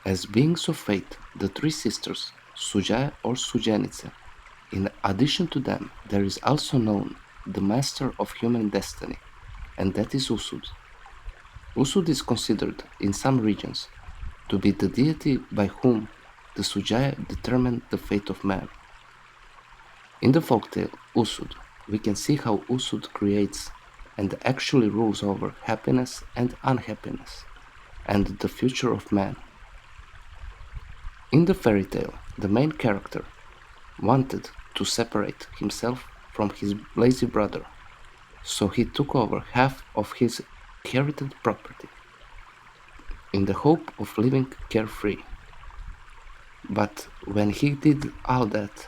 As beings of faith, the three sisters, Suja or Sujenice. In addition to them, there is also known the master of human destiny, and that is Usud. Usud is considered, in some regions, to be the deity by whom the Sujaya determined the fate of man. In the folktale Usud, we can see how Usud creates and actually rules over happiness and unhappiness, and the future of man. In the fairy tale, the main character wanted to separate himself from his lazy brother, so he took over half of his inherited property, in the hope of living carefree. But when he did all that,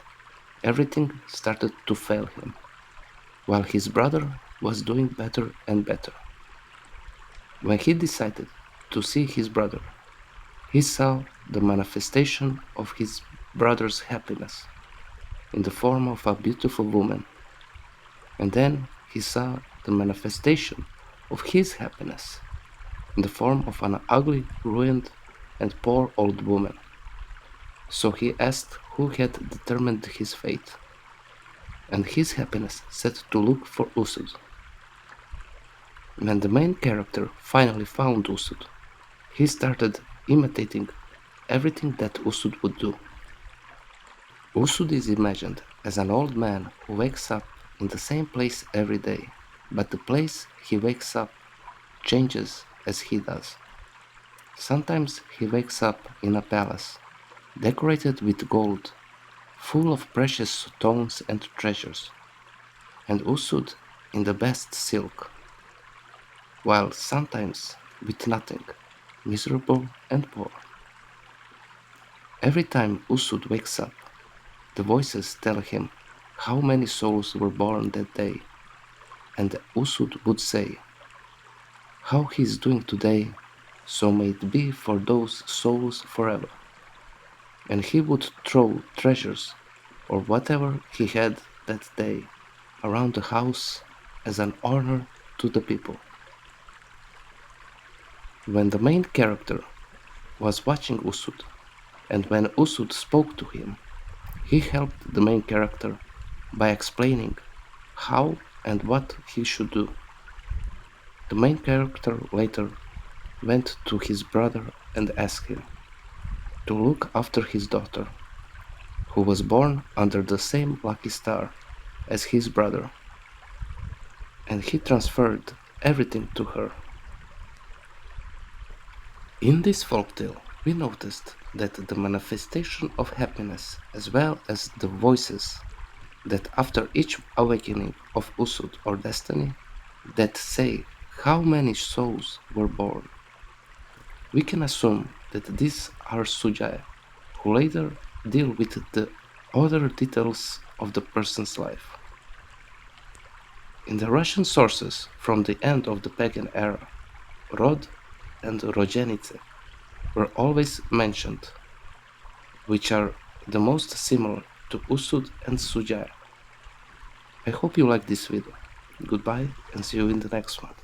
everything started to fail him, while his brother was doing better and better. When he decided to see his brother, he saw the manifestation of his brother's happiness in the form of a beautiful woman, and then he saw the manifestation of his happiness in the form of an ugly, ruined, and poor old woman. So he asked who had determined his fate, and his happiness set to look for Usud. When the main character finally found Usud, he started imitating everything that Usud would do. Usud is imagined as an old man who wakes up in the same place every day, but the place he wakes up changes as he does. Sometimes he wakes up in a palace, decorated with gold, full of precious stones and treasures, and Usud in the best silk, while sometimes with nothing, miserable and poor. Every time Usud wakes up, the voices tell him how many souls were born that day, and Usud would say, "How he is doing today, so may it be for those souls forever." And he would throw treasures or whatever he had that day around the house as an honor to the people. When the main character was watching Usud, and when Usud spoke to him, he helped the main character by explaining how and what he should do. The main character later went to his brother and asked him to look after his daughter, who was born under the same lucky star as his brother, and he transferred everything to her. In this folktale, we noticed that the manifestation of happiness, as well as the voices that after each awakening of Usud or destiny, that say how many souls were born. We can assume that these are Sujaya, who later deal with the other details of the person's life. In the Russian sources from the end of the pagan era, Rod and Rojenice were always mentioned, which are the most similar to Usud and Sujaya. I hope you liked this video. Goodbye and see you in the next one.